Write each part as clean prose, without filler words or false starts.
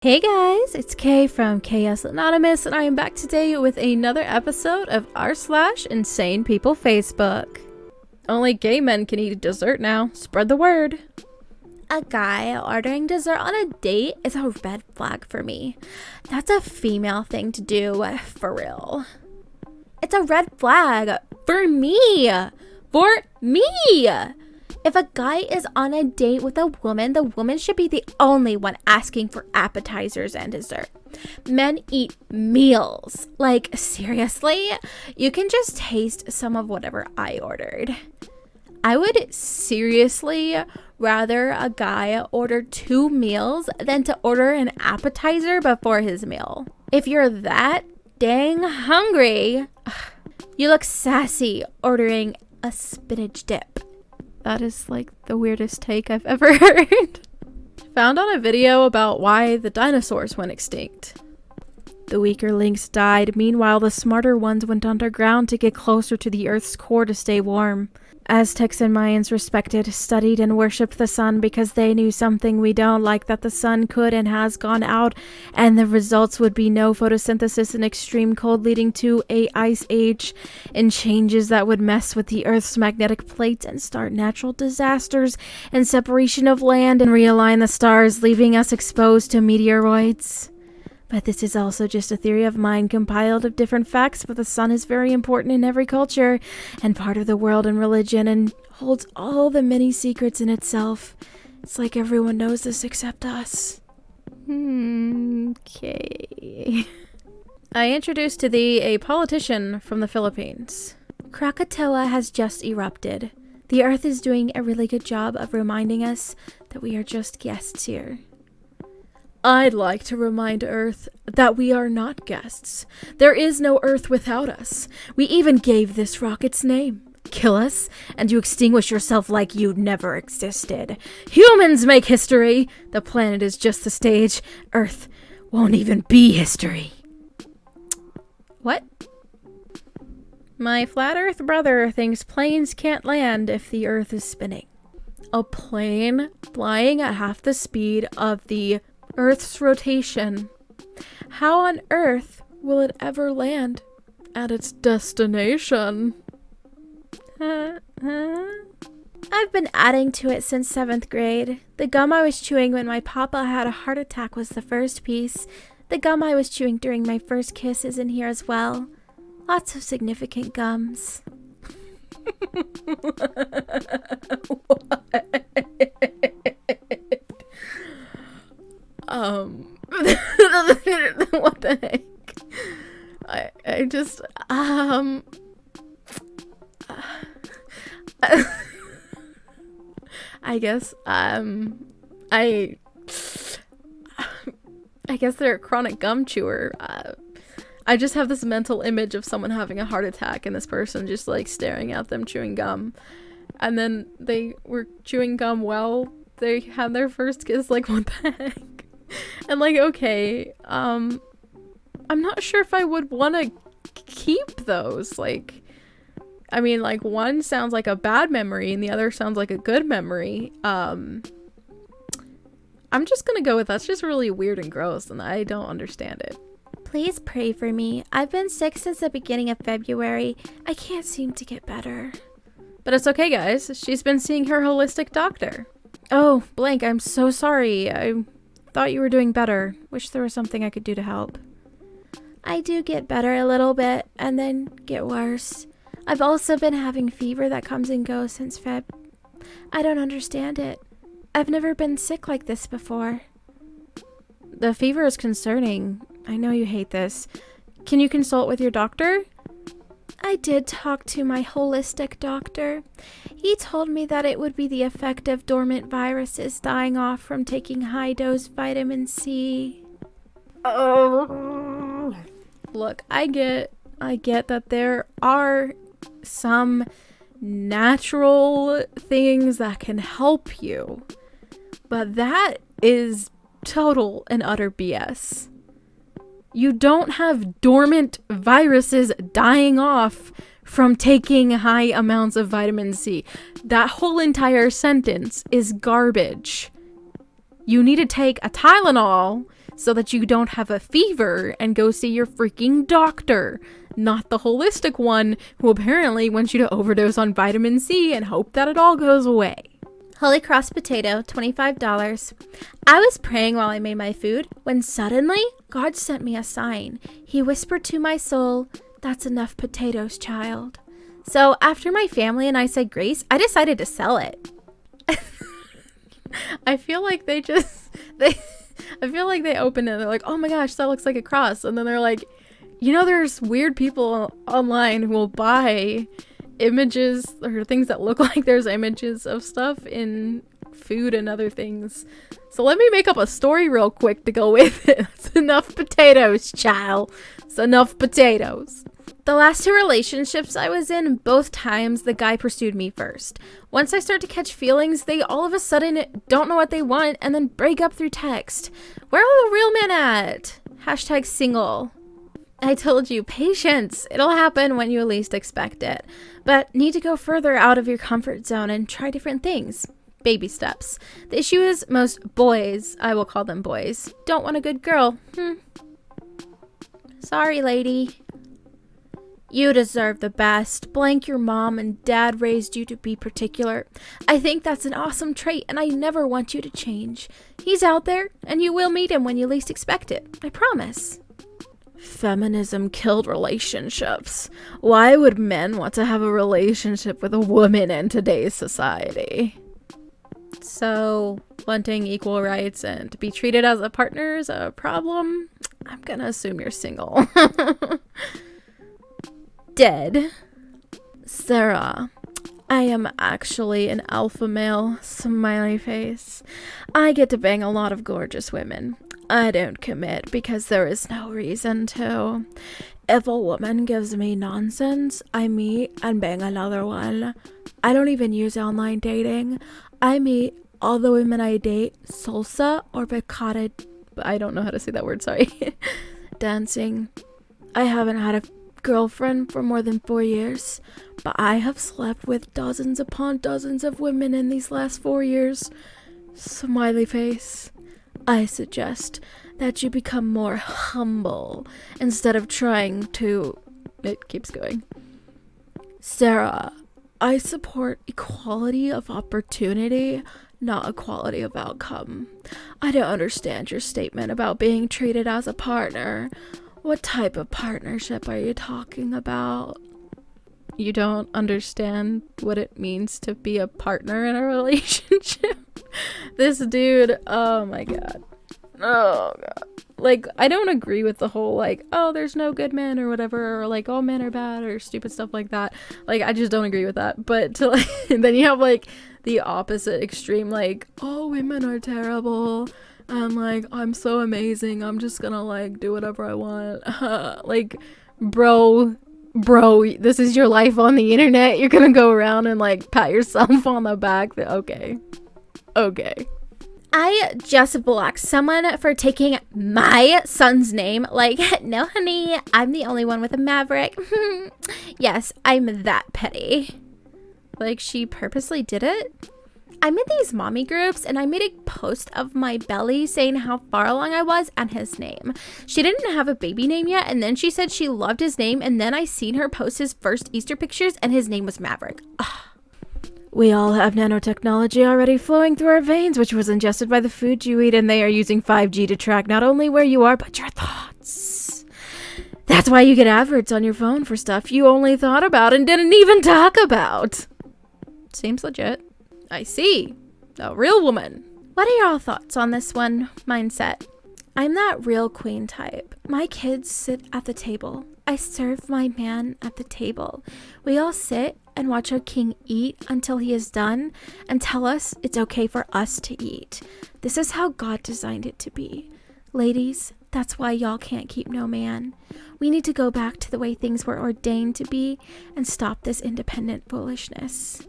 Hey guys, it's Kay from KS Anonymous, and I am back today with another episode of r/Insane People Facebook. Only gay men can eat dessert now. Spread the word. A guy ordering dessert on a date is a red flag for me. That's a female thing to do, for real. It's a red flag for me. For me! If a guy is on a date with a woman, the woman should be the only one asking for appetizers and dessert. Men eat meals. Like, seriously? You can just taste some of whatever I ordered. I would seriously rather a guy order 2 meals than to order an appetizer before his meal. If you're that dang hungry, you look sassy ordering a spinach dip. That is like the weirdest take I've ever heard. Found on a video about why the dinosaurs went extinct. The weaker links died, meanwhile the smarter ones went underground to get closer to the Earth's core to stay warm. Aztecs and Mayans respected, studied, and worshipped the sun because they knew something we don't, like that the sun could and has gone out, and the results would be no photosynthesis and extreme cold, leading to a ice age and changes that would mess with the Earth's magnetic plates and start natural disasters and separation of land and realign the stars, leaving us exposed to meteoroids. But this is also just a theory of mine compiled of different facts, but the sun is very important in every culture and part of the world and religion and holds all the many secrets in itself. It's like everyone knows this except us. Okay. I introduced to thee a politician from the Philippines. Krakatoa has just erupted. The Earth is doing a really good job of reminding us that we are just guests here. I'd like to remind Earth that we are not guests. There is no Earth without us. We even gave this rock its name. Kill us, and you extinguish yourself like you never existed. Humans make history. The planet is just the stage. Earth won't even be history. What? My flat Earth brother thinks planes can't land if the Earth is spinning. A plane flying at half the speed of the Earth's rotation. How on earth will it ever land at its destination? I've been adding to it since 7th grade. The gum I was chewing when my papa had a heart attack was the first piece. The gum I was chewing during my first kiss is in here as well. Lots of significant gums. What the heck? I just, I guess, I guess they're a chronic gum chewer. I just have this mental image of someone having a heart attack and this person just like staring at them chewing gum. And then they were chewing gum while they had their first kiss. Like, what the heck? And like, okay, I'm not sure if I would want to keep those. Like, I mean, like, one sounds like a bad memory and the other sounds like a good memory. I'm just gonna go with that's just really weird and gross and I don't understand it. Please pray for me. I've been sick since the beginning of February. I can't seem to get better. But it's okay, guys. She's been seeing her holistic doctor. Oh, blank, I'm so sorry. I thought you were doing better. Wish there was something I could do to help. I do get better a little bit and then get worse. I've also been having fever that comes and goes since Feb. I don't understand it. I've never been sick like this before. The fever is concerning. I know you hate this. Can you consult with your doctor? I did talk to my holistic doctor. He told me that it would be the effect of dormant viruses dying off from taking high-dose vitamin C. Oh. Look, I get that there are some natural things that can help you, but that is total and utter BS. You don't have dormant viruses dying off from taking high amounts of vitamin C. That whole entire sentence is garbage. You need to take a Tylenol, so that you don't have a fever and go see your freaking doctor. Not the holistic one who apparently wants you to overdose on vitamin C and hope that it all goes away. Holy Cross potato, $25. I was praying while I made my food when suddenly God sent me a sign. He whispered to my soul, "That's enough potatoes, child." So after my family and I said grace, I decided to sell it. I feel like they opened it and they're like, "Oh my gosh, that looks like a cross." And then they're like, there's weird people online who will buy images or things that look like there's images of stuff in food and other things. So let me make up a story real quick to go with it. It's enough potatoes, child. It's enough potatoes. The last 2 relationships I was in, both times the guy pursued me first. Once I start to catch feelings, they all of a sudden don't know what they want and then break up through text. Where are the real men at? #single. I told you, patience. It'll happen when you least expect it. But need to go further out of your comfort zone and try different things. Baby steps. The issue is most boys, I will call them boys, don't want a good girl. Sorry, lady. You deserve the best. Blank your mom and dad raised you to be particular. I think that's an awesome trait and I never want you to change. He's out there and you will meet him when you least expect it. I promise. Feminism killed relationships. Why would men want to have a relationship with a woman in today's society? So, wanting equal rights and to be treated as a partner is a problem? I'm gonna assume you're single. Dead. Sarah. I am actually an alpha male. Smiley face. I get to bang a lot of gorgeous women. I don't commit because there is no reason to. If a woman gives me nonsense, I meet and bang another one. I don't even use online dating. I meet all the women I date salsa or bachata. I don't know how to say that word, sorry. Dancing. I haven't had a girlfriend for more than 4 years, but I have slept with dozens upon dozens of women in these last 4 years. Smiley face. I suggest that you become more humble instead of trying to... It keeps going. Sarah, I support equality of opportunity, not equality of outcome. I don't understand your statement about being treated as a partner. What type of partnership are you talking about? You don't understand what it means to be a partner in a relationship? This dude, oh my god. Oh god. Like, I don't agree with the whole, like, oh, there's no good men or whatever, or like, all men are bad or stupid stuff like that. Like, I just don't agree with that. But to, like, and then you have, like, the opposite extreme, like, all women are terrible. And, like, I'm so amazing. I'm just gonna, like, do whatever I want. Like, bro, this is your life on the internet. You're gonna go around and, like, pat yourself on the back. Okay. I just blocked someone for taking my son's name. Like, no, honey, I'm the only one with a Maverick. Yes, I'm that petty. Like, she purposely did it? I'm in these mommy groups and I made a post of my belly saying how far along I was and his name. She didn't have a baby name yet, and then she said she loved his name, and then I seen her post his first Easter pictures and his name was Maverick. Ugh. We all have nanotechnology already flowing through our veins, which was ingested by the food you eat, and they are using 5G to track not only where you are, but your thoughts. That's why you get adverts on your phone for stuff you only thought about and didn't even talk about. Seems legit. I see. A real woman. What are y'all thoughts on this one? Mindset. I'm that real queen type. My kids sit at the table. I serve my man at the table. We all sit and watch our king eat until he is done and tell us it's okay for us to eat. This is how God designed it to be. Ladies, that's why y'all can't keep no man. We need to go back to the way things were ordained to be and stop this independent foolishness.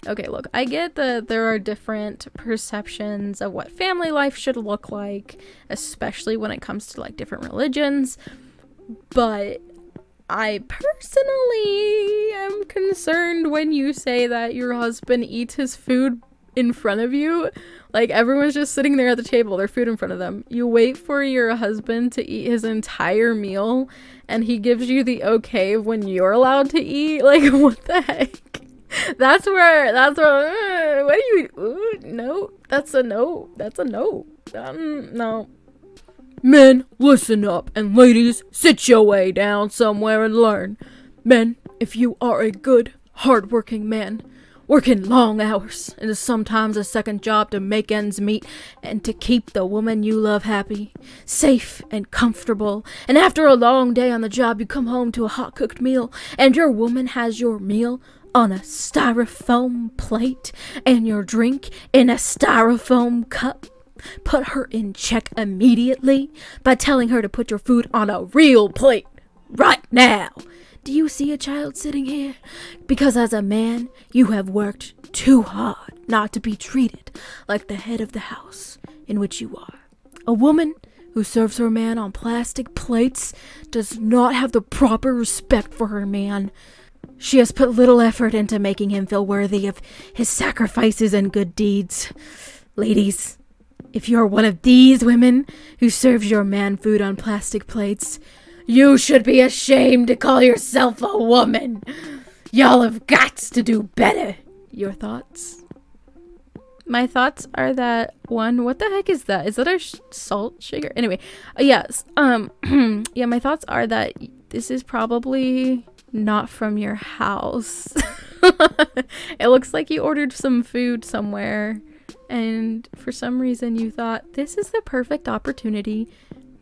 Okay, look, I get that there are different perceptions of what family life should look like, especially when it comes to, like, different religions, but I personally am concerned when you say that your husband eats his food in front of you. Like, everyone's just sitting there at the table, their food in front of them. You wait for your husband to eat his entire meal, and he gives you the okay of when you're allowed to eat. Like, what the heck? That's where, what do you, no, that's a no. No. Men, listen up, and ladies, sit your way down somewhere and learn. Men, if you are a good, hard-working man, working long hours, and is sometimes a second job to make ends meet and to keep the woman you love happy, safe, and comfortable, and after a long day on the job, you come home to a hot-cooked meal, and your woman has your meal on a styrofoam plate, and your drink in a styrofoam cup. Put her in check immediately by telling her to put your food on a real plate right now. Do you see a child sitting here? Because as a man, you have worked too hard not to be treated like the head of the house in which you are. A woman who serves her man on plastic plates does not have the proper respect for her man. She has put little effort into making him feel worthy of his sacrifices and good deeds. Ladies, if you're one of these women who serves your man food on plastic plates, you should be ashamed to call yourself a woman. Y'all have got to do better. Your thoughts? My thoughts are that, one, what the heck is that? Is that a salt shaker? Anyway, yes. Yeah, my thoughts are that this is probably not from your house. It looks like you ordered some food somewhere, and for some reason you thought this is the perfect opportunity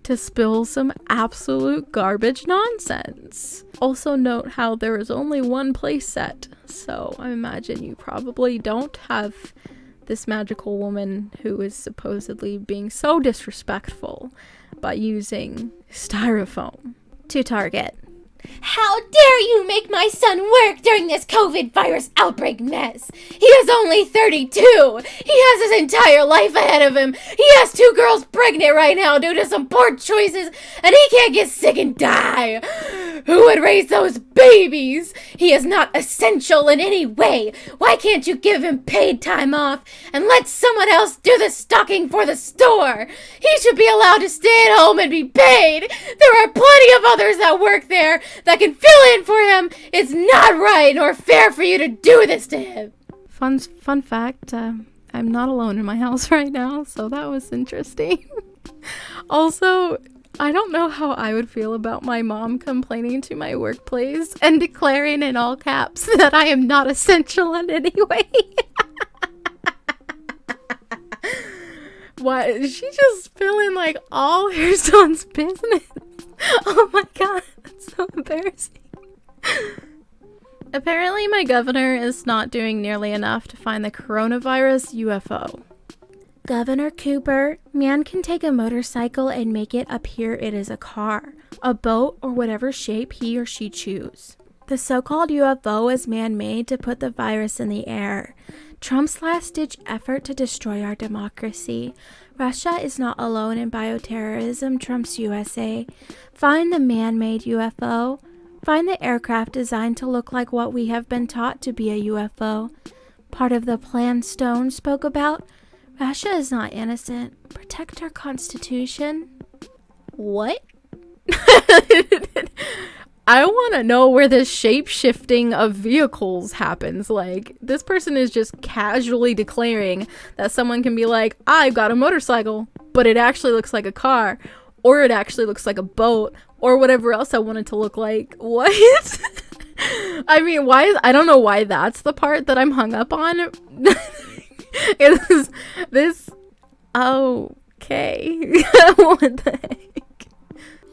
to spill some absolute garbage nonsense. Also note how there is only one place set, so I imagine you probably don't have this magical woman who is supposedly being so disrespectful by using styrofoam to target. How dare you make my son work during this COVID virus outbreak mess? He is only 32. He has his entire life ahead of him. He has 2 girls pregnant right now due to some poor choices, and he can't get sick and die. Who would raise those babies? He is not essential in any way. Why can't you give him paid time off and let someone else do the stocking for the store? He should be allowed to stay at home and be paid. There are plenty of others that work there that can fill in for him. It's not right nor fair for you to do this to him. Fun fact, I'm not alone in my house right now, so that was interesting. Also, I don't know how I would feel about my mom complaining to my workplace and declaring in all caps that I am not essential in any way. Why is she just spilling like all her son's business? Oh my god, that's so embarrassing. Apparently my governor is not doing nearly enough to find the coronavirus UFO. Governor Cooper, man can take a motorcycle and make it appear it is a car, a boat, or whatever shape he or she choose. The so-called UFO is man-made to put the virus in the air. Trump's last-ditch effort to destroy our democracy. Russia is not alone in bioterrorism, Trump's USA. Find the man-made UFO. Find the aircraft designed to look like what we have been taught to be a UFO. Part of the plan Stone spoke about. Russia is not innocent. Protect our constitution. What? I want to know where this shape-shifting of vehicles happens. Like, this person is just casually declaring that someone can be like, I've got a motorcycle, but it actually looks like a car, or it actually looks like a boat, or whatever else I want it to look like. What? I mean, I don't know why that's the part that I'm hung up on. Is this okay? What the heck?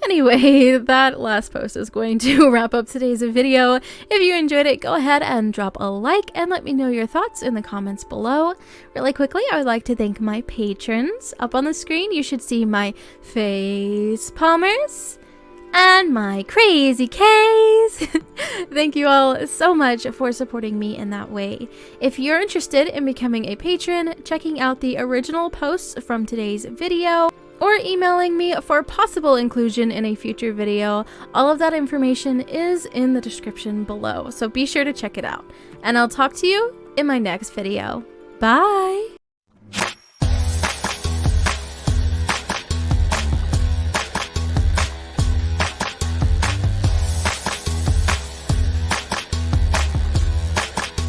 Anyway, that last post is going to wrap up today's video. If you enjoyed it, go ahead and drop a like and let me know your thoughts in the comments below. Really quickly, I would like to thank my patrons. Up on the screen, you should see my face palmers and my crazy K's. Thank you all so much for supporting me in that way. If you're interested in becoming a patron, checking out the original posts from today's video, or emailing me for possible inclusion in a future video, all of that information is in the description below, so be sure to check it out. And I'll talk to you in my next video. Bye!